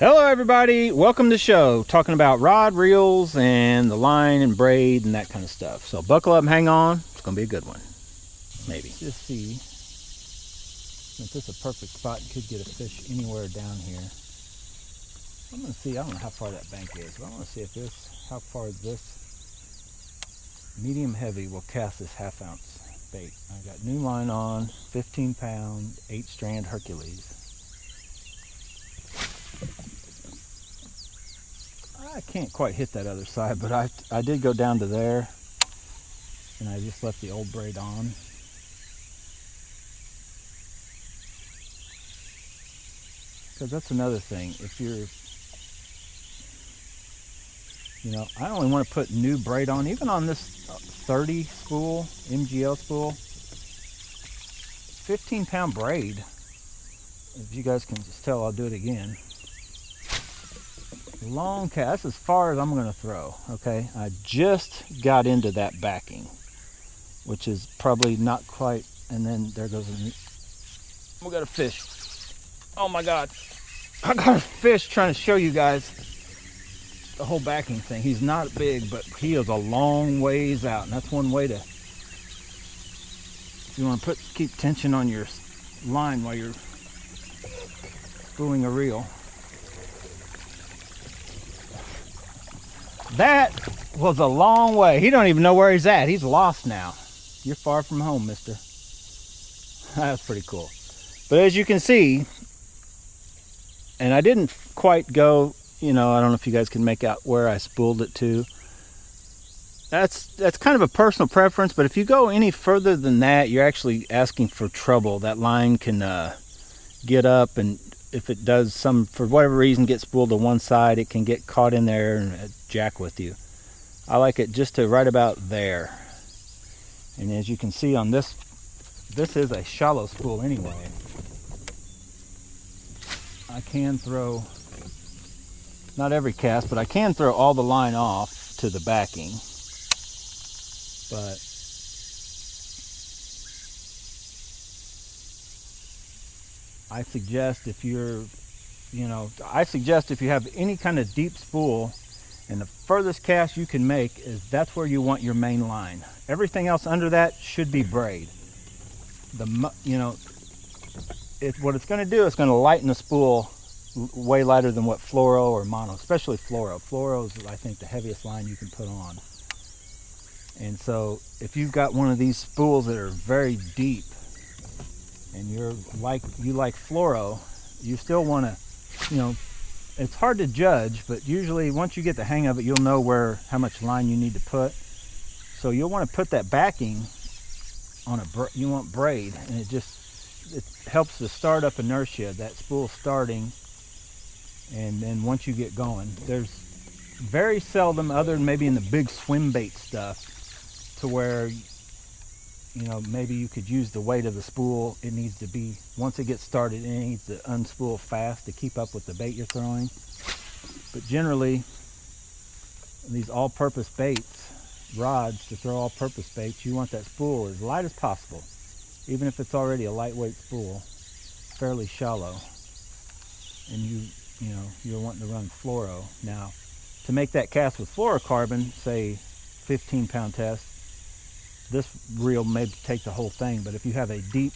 Hello everybody, welcome to the show, talking about rod, reels, and the line and braid and that kind of stuff. So buckle up and hang on, it's going to be a good one. Maybe. Just see if this is a perfect spot. You could get a fish anywhere down here. I'm going to see, I don't know how far that bank is, but I want to see if this, how far this medium heavy will cast this 1/2 ounce bait. I got new line on, 15 pound, 8 strand Hercules. I can't quite hit that other side, but I did go down to there, and I just left the old braid on. Because that's another thing. If you're, I only want to put new braid on, even on this 30 spool, MGL spool, 15 pound braid. If you guys can just tell, I'll do it again. Long cast, as far as I'm going to throw. Okay, I just got into that backing, which is probably not quite, and then there goes we got a fish. Oh my god, I got a fish. Trying to show you guys the whole backing thing. He's not big, but he is a long ways out, and that's one way to, if you want to keep tension on your line while you're spooling a reel. That was a long way. He don't even know where he's at. He's lost now. You're far from home, mister. That's pretty cool. But as you can see, and I didn't quite go, I don't know if you guys can make out where I spooled it to. That's kind of a personal preference, but if you go any further than that, you're actually asking for trouble. That line can get up, and if it does for whatever reason, get spooled to one side, it can get caught in there and jack with you. I like it just to right about there. And as you can see on this is a shallow spool anyway. I can throw, not every cast, but I can throw all the line off to the backing. But I suggest if you're, if you have any kind of deep spool, and the furthest cast you can make is that's where you want your main line. Everything else under that should be braid. What it's going to do is going to lighten the spool way lighter than what fluoro or mono, especially fluoro. Fluoro is, I think, the heaviest line you can put on. And so if you've got one of these spools that are very deep, and you like fluoro, you still want to, it's hard to judge, but usually once you get the hang of it, you'll know how much line you need to put. So you'll want to put that backing on you want braid, and it helps to start up inertia, that spool starting, and then once you get going, there's very seldom, other than maybe in the big swim bait stuff, to where maybe you could use the weight of the spool. It needs to be, once it gets started, it needs to unspool fast to keep up with the bait you're throwing. But generally, these all-purpose baits, rods to throw all-purpose baits, you want that spool as light as possible, even if it's already a lightweight spool, fairly shallow, and you're wanting to run fluoro. Now, to make that cast with fluorocarbon, say 15 pound test, this reel may take the whole thing, but if you have a deep,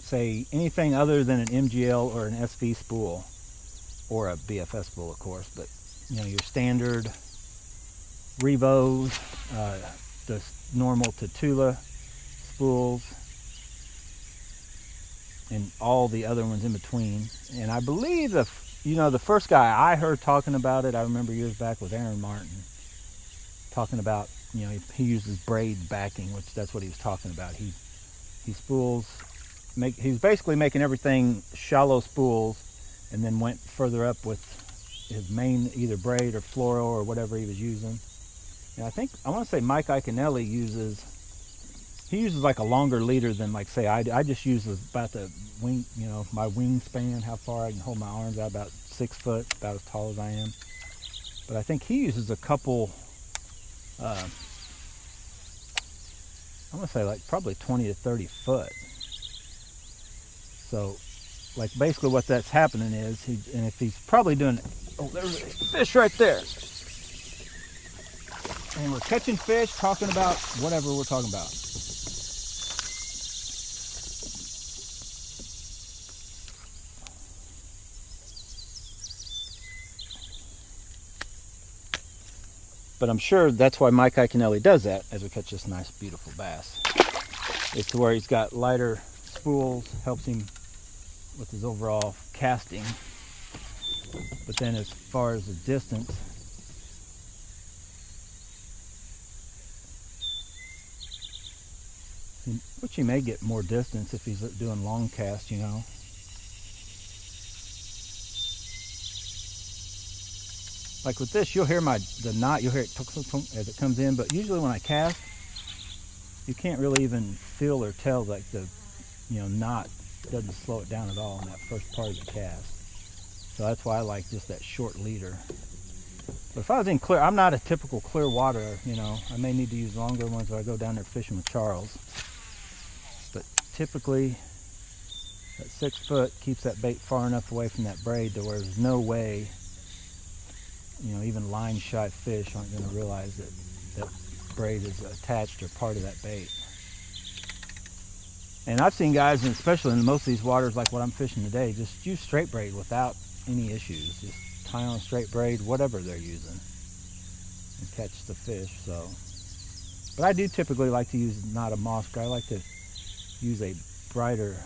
say anything other than an MGL or an SV spool, or a BFS spool, of course, but your standard Revos, the normal Tatula spools, and all the other ones in between. And I believe the first guy I heard talking about it, I remember years back with Aaron Martin, talking about, he uses braid backing, which that's what he was talking about. He spools, he's basically making everything shallow spools, and then went further up with his main either braid or fluoro or whatever he was using. And I want to say Mike Iaconelli uses like a longer leader than, like, say I just use about the wing, my wingspan, how far I can hold my arms out, about 6 foot, about as tall as I am. But I think he uses a couple, I'm going to say like probably 20 to 30 foot. So like basically what that's happening is, and if he's probably doing, oh, there's a fish right there. And we're catching fish, talking about whatever we're talking about. But I'm sure that's why Mike Iaconelli does that as we catch this nice, beautiful bass. It's to where he's got lighter spools, helps him with his overall casting. But then as far as the distance, which he may get more distance if he's doing long cast, you know. Like with this, you'll hear the knot, you'll hear it as it comes in, but usually when I cast, you can't really even feel or tell, like the knot doesn't slow it down at all in that first part of the cast. So that's why I like just that short leader. But if I was in clear, I'm not a typical clear water, you know, I may need to use longer ones if I go down there fishing with Charles. But typically, that 6 foot keeps that bait far enough away from that braid to where there's no way, you know, even line shy fish aren't going to realize that braid is attached or part of that bait. And I've seen guys, and especially in most of these waters like what I'm fishing today, just use straight braid without any issues. Just tie on straight braid, whatever they're using, and catch the fish. So, but I do typically like to use not a moss braid. I like to use a brighter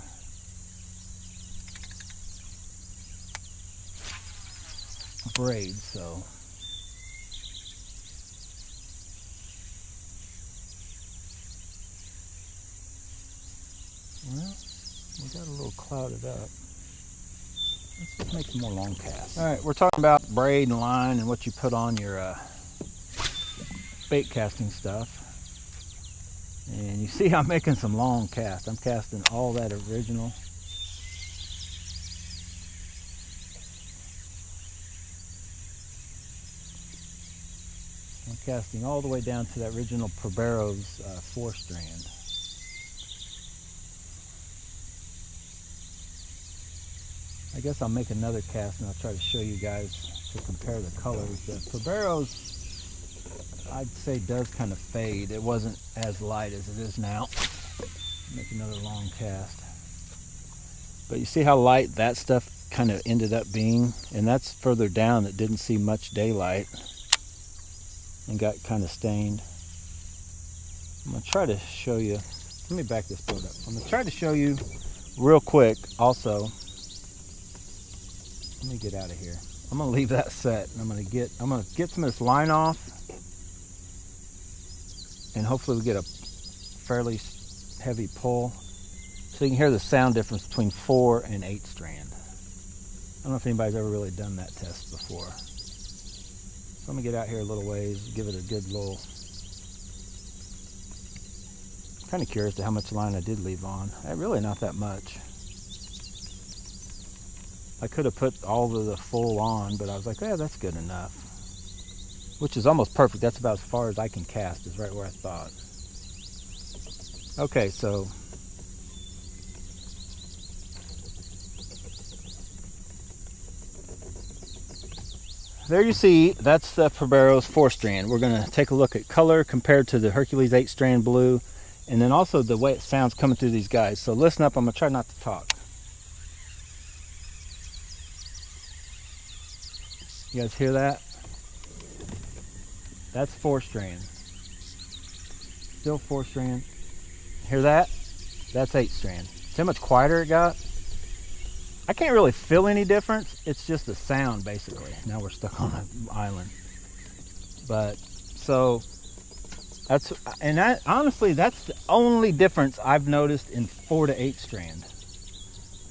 braid. So well, we got a little clouded up. Let's just make some more long casts. All right, we're talking about braid and line and what you put on your bait casting stuff. And you see I'm making some long casts. I'm casting all that original. I'm casting all the way down to that original Probero's 4-strand. I guess I'll make another cast and I'll try to show you guys to compare the colors. The Probero's, I'd say, does kind of fade. It wasn't as light as it is now. Make another long cast. But you see how light that stuff kind of ended up being? And that's further down that didn't see much daylight and got kind of stained. I'm going to try to show you. Let me back this boat up. I'm going to try to show you real quick also. Let me get out of here. I'm gonna leave that set, and I'm gonna get some of this line off, and hopefully we get a fairly heavy pull, so you can hear the sound difference between 4 and 8 strand. I don't know if anybody's ever really done that test before. So I'm gonna get out here a little ways, give it a good little. I'm kind of curious to how much line I did leave on. Really not that much. I could have put all of the full on, but I was like, yeah, that's good enough. Which is almost perfect. That's about as far as I can cast, is right where I thought. Okay, so there you see, that's the Probero's 4-strand. We're going to take a look at color compared to the Hercules 8-strand blue, and then also the way it sounds coming through these guys. So listen up, I'm going to try not to talk. You guys hear that? That's 4-strand. Still 4-strand. Hear that? That's 8-strand. See how much quieter it got? I can't really feel any difference. It's just the sound, basically. Now we're stuck on an island. But, so, that's, and that, honestly, that's the only difference I've noticed in 4 to 8-strand.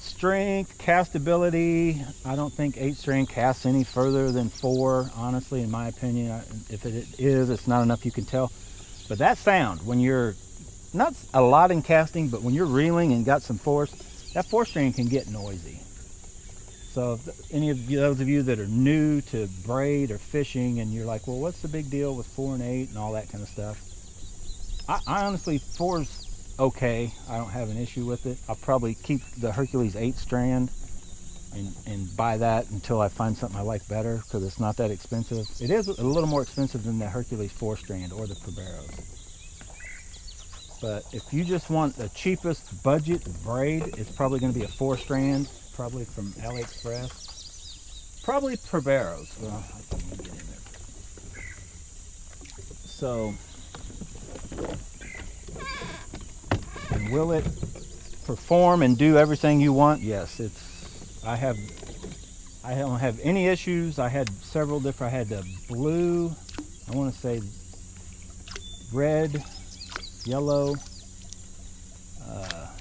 Strength, castability, I don't think 8-strand casts any further than 4, honestly, in my opinion. If it is, it's not enough you can tell. But that sound, when you're, not a lot in casting, but when you're reeling and got some force, that 4-strand can get noisy. So if any of you, those of you that are new to braid or fishing and you're like, well, what's the big deal with 4 and 8 and all that kind of stuff? I honestly, 4's okay. I don't have an issue with it. I'll probably keep the Hercules 8-strand and buy that until I find something I like better, because it's not that expensive. It is a little more expensive than the Hercules 4-strand or the Proberos. But if you just want the cheapest budget braid, it's probably going to be a 4-strand, probably from Aliexpress. Probably Proberos. Well, I can't even get in there. So, and will it perform and do everything you want? Yes, I don't have any issues. I had several different. I had the blue, I want to say red, yellow,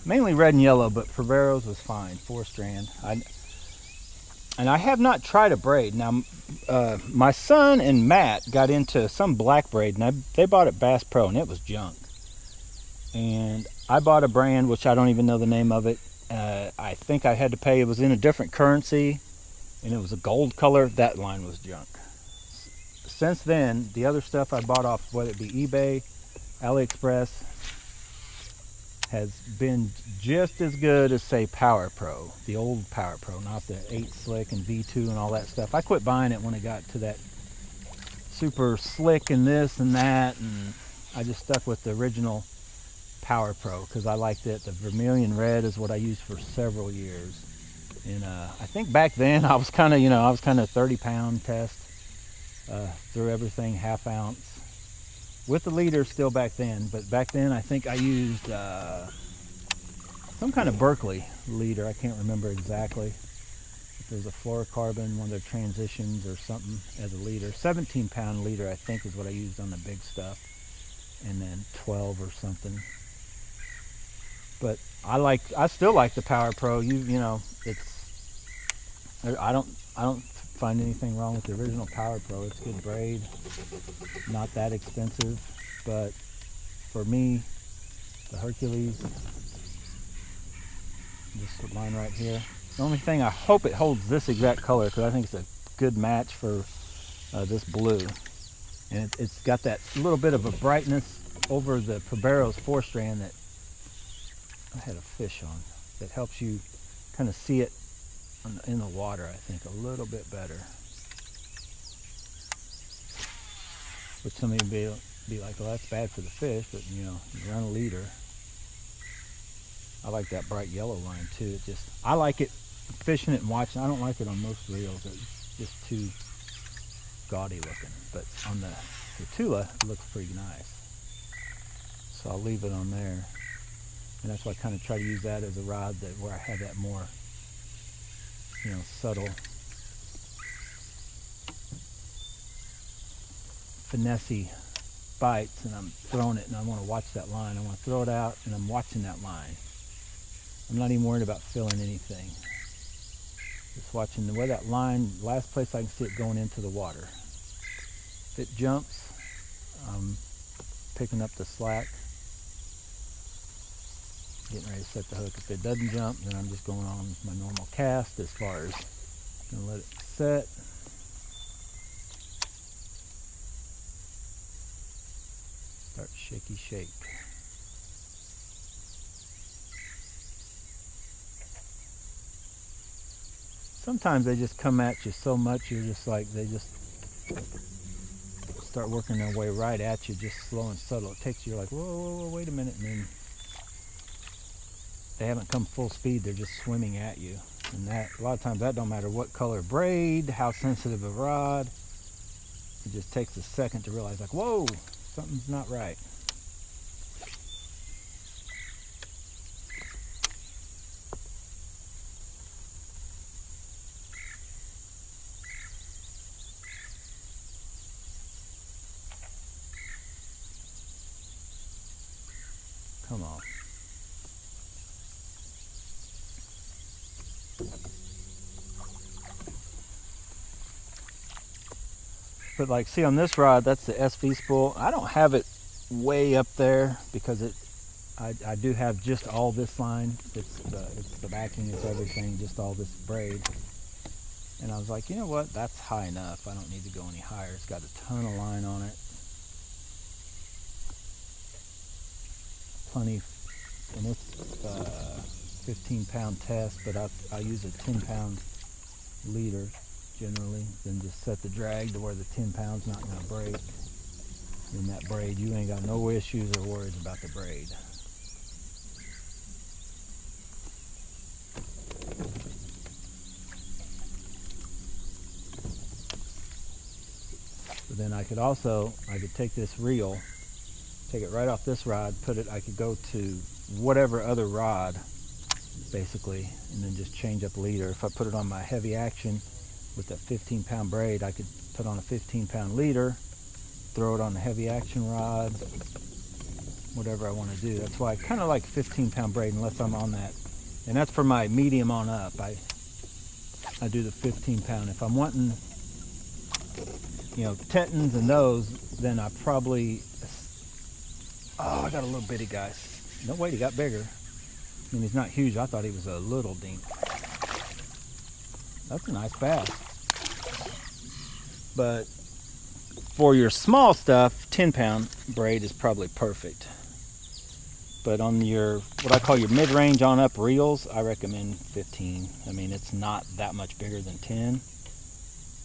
mainly red and yellow, but Proberos was fine, 4-strand. And I have not tried a braid. Now, my son and Matt got into some black braid, and they bought it Bass Pro, and it was junk. And I bought a brand, which I don't even know the name of it. I think I had to pay, it was in a different currency, and it was a gold color. That line was junk. Since then, the other stuff I bought off, whether it be eBay, AliExpress, has been just as good as, say, Power Pro, the old Power Pro, not the 8 Slick and V2 and all that stuff. I quit buying it when it got to that super slick and this and that, and I just stuck with the original Power Pro because I liked it. The vermilion red is what I used for several years. And I think back then I was kind of, 30-pound test, threw everything ½ ounce. With the leader still back then, but back then I think I used some kind of Berkeley leader. I can't remember exactly. If there's a fluorocarbon, one of their transitions or something as a leader. 17-pound leader I think is what I used on the big stuff, and then 12 or something. But I still like the Power Pro. I don't find anything wrong with the original Power Pro. It's good braid, not that expensive, but for me, the Hercules, this line right here, the only thing, I hope it holds this exact color, because I think it's a good match for this blue. And it's got that little bit of a brightness over the Proberos 4-strand that I had a fish on, that helps you kind of see it in the water, I think, a little bit better. Which some of you be like, well, that's bad for the fish, but you run a leader. I like that bright yellow line too. I like it fishing it and watching. I don't like it on most reels. It's just too gaudy looking. But on the Tula, it looks pretty nice. So I'll leave it on there. And that's why I kind of try to use that as a rod where I have that more subtle, finessey bites, and I'm throwing it and I want to watch that line. I want to throw it out and I'm watching that line. I'm not even worried about filling anything. Just watching the way that line, last place I can see it going into the water. If it jumps, I'm picking up the slack, getting ready to set the hook. If it doesn't jump, then I'm just going on my normal cast as far as gonna let it set. Start shaky shake. Sometimes they just come at you so much, you're just like, they just start working their way right at you, just slow and subtle. It takes you, you're like, whoa, wait a minute, and then they haven't come full speed, they're just swimming at you. And that, a lot of times, that don't matter what color braid, how sensitive a rod. It just takes a second to realize, like, whoa, something's not right. Come on. But like, see on this rod, that's the SV spool. I don't have it way up there because I do have just all this line. It's the backing, it's everything, just all this braid. And I was like, you know what? That's high enough. I don't need to go any higher. It's got a ton of line on it. Plenty, and it's 15-pound test, but I use a 10-pound leader generally. Then just set the drag to where the 10 pounds not going to break. In that braid, you ain't got no issues or worries about the braid. But then I could take this reel, take it right off this rod, I could go to whatever other rod, basically, and then just change up leader. If I put it on my heavy action with that 15-pound braid, I could put on a 15-pound leader, throw it on the heavy action rod, whatever I want to do. That's why I kind of like 15-pound braid unless I'm on that. And that's for my medium on up. I do the 15-pound. If I'm wanting, tetons and those, then I probably, I got a little bitty guy. No wait, he got bigger. I mean, he's not huge. I thought he was a little dink. That's a nice bass. But for your small stuff, 10-pound braid is probably perfect. But on your, what I call your mid-range on up reels, I recommend 15. I mean, it's not that much bigger than 10.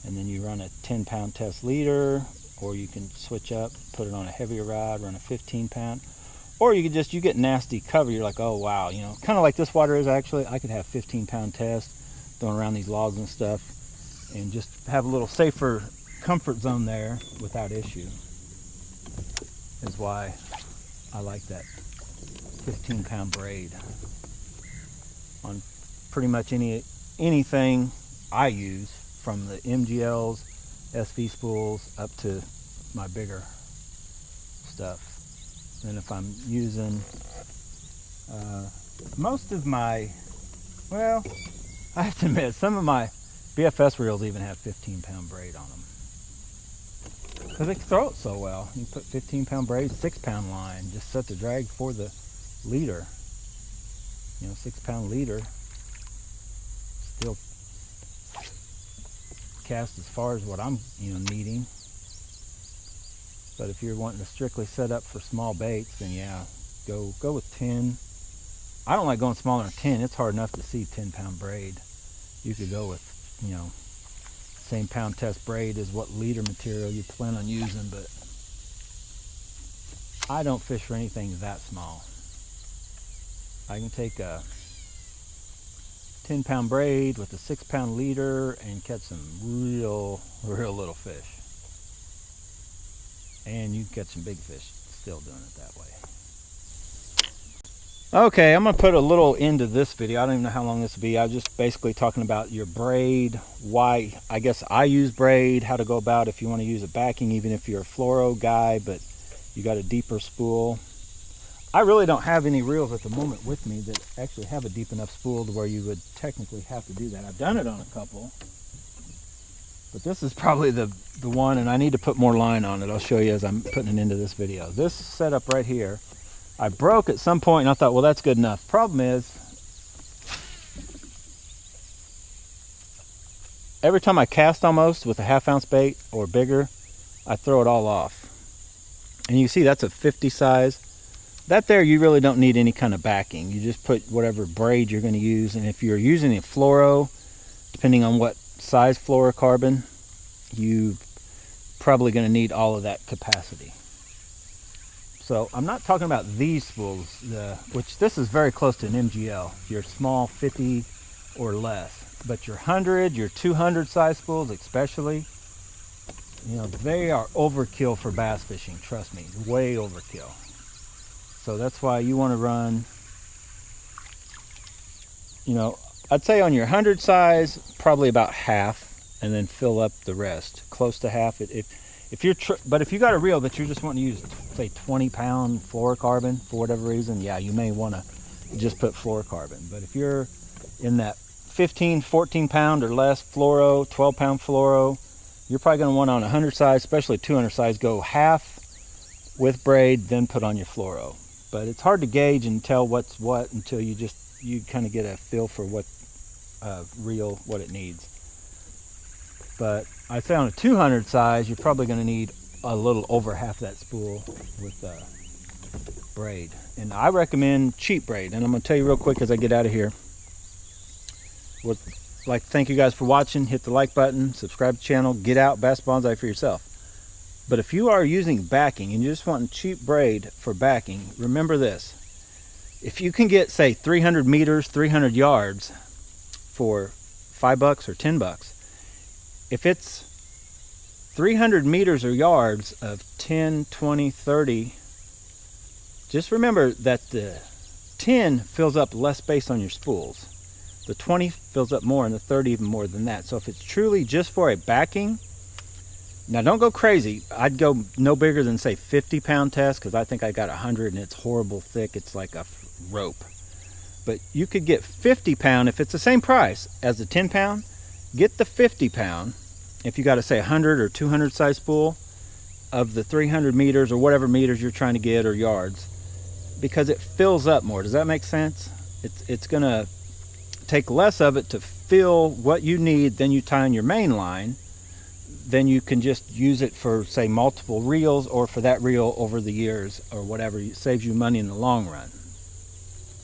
And then you run a 10-pound test leader, or you can switch up, put it on a heavier rod, run a 15-pound. Or you get nasty cover. You're like, oh wow, kind of like this water is actually. I could have 15-pound test, throwing around these logs and stuff, and just have a little safer comfort zone there without issue. Is why I like that 15-pound braid on pretty much anything I use, from the MGLs, SV spools, up to my bigger stuff. And if I'm using most of my, well, I have to admit, some of my BFS reels even have 15-pound braid on them, because they throw it so well. You put 15-pound braid, 6-pound line, just set the drag for the leader. 6-pound leader, still cast as far as what I'm needing. But if you're wanting to strictly set up for small baits, then yeah, go with 10. I don't like going smaller than 10. It's hard enough to see 10-pound braid. You could go with, same pound test braid as what leader material you plan on using, but I don't fish for anything that small. I can take a 10-pound braid with a 6-pound leader and catch some real little fish. And you can catch some big fish still doing it that way. Okay, I'm going to put a little end to this video. I don't even know how long this will be. I'm just basically talking about your braid, why I guess I use braid, how to go about if you want to use a backing, even if you're a fluoro guy, but you got a deeper spool. I really don't have any reels at the moment with me that actually have a deep enough spool to where you would technically have to do that. I've done it on a couple, but this is probably the one, and I need to put more line on it. I'll show you as I'm putting it into this video. This setup right here, I broke at some point, and I thought, well, that's good enough. Problem is, every time I cast almost with a 1/2 ounce bait or bigger, I throw it all off. And you see that's a 50 size. That there, you really don't need any kind of backing. You just put whatever braid you're going to use, and if you're using a fluoro, depending on what size fluorocarbon, you probably going to need all of that capacity. So I'm not talking about these spools, which this is very close to an MGL, your small 50 or less, but your 100, your 200 size spools especially, they are overkill for bass fishing. Trust me, way overkill. So that's why you want to run, I'd say on your 100 size, probably about half, and then fill up the rest, close to half. But if you got a reel that you're just wanting to use, say 20-pound fluorocarbon for whatever reason, yeah, you may want to just put fluorocarbon. But if you're in that 15, 14-pound or less fluoro, 12-pound fluoro, you're probably going to want on a 100 size, especially 200 size, go half with braid, then put on your fluoro. But it's hard to gauge and tell what's what until you kind of get a feel for what reel, what it needs. But I'd say on a 200 size, you're probably going to need a little over half that spool with braid. And I recommend cheap braid. And I'm going to tell you real quick as I get out of here. like to thank you guys for watching. Hit the like button, subscribe to the channel, get out, bass bonsai for yourself. But if you are using backing and you just want cheap braid for backing, remember this. If you can get, say, 300 meters, 300 yards for $5 or $10, if it's 300 meters or yards of 10, 20, 30, just remember that the 10 fills up less space on your spools. The 20 fills up more, and the 30 even more than that. So if it's truly just for a backing, now don't go crazy. I'd go no bigger than, say, 50-pound test, because I think I got 100 and it's horrible thick. It's like a rope. But you could get 50-pound if it's the same price as the 10-pound. Get the 50-pound if you got to, say, 100 or 200 size spool of the 300 meters or whatever meters you're trying to get, or yards, because it fills up more. Does that make sense? It's going to take less of it to fill what you need than you tie on your main line. Then you can just use it for, say, multiple reels, or for that reel over the years, or whatever. It saves you money in the long run.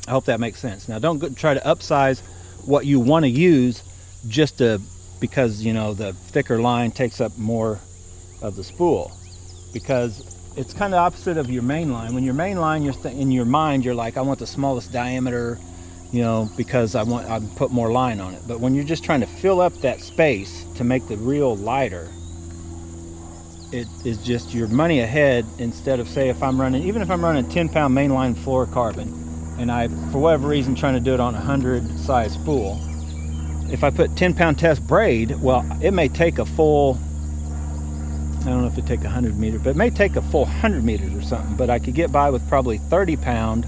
I hope that makes sense. Now, don't try to upsize what you want to use just because, you know, the thicker line takes up more of the spool, because it's kind of opposite of your main line. When your main line, in your mind, you're like, I want the smallest diameter, you know, because I put more line on it. But when you're just trying to fill up that space to make the reel lighter, it is just your money ahead. Instead of, say, if I'm running, even if I'm running 10-pound mainline fluorocarbon, and I, for whatever reason, trying to do it on a 100 size spool, if I put 10-pound test braid, well, it may take a full, I don't know if it take 100 meters, but it may take a full 100 meters or something. But I could get by with probably 30-pound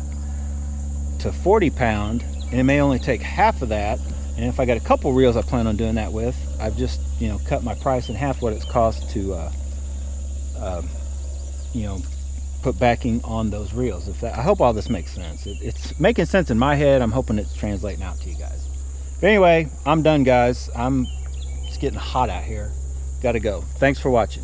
to 40-pound, and it may only take half of that. And if I got a couple reels I plan on doing that with, I've just, you know, cut my price in half what it's cost to you know, put backing on those reels. I hope all this makes sense. It's making sense in my head. I'm hoping it's translating out to you guys. But anyway, I'm done, guys. It's getting hot out here. Gotta go. Thanks for watching.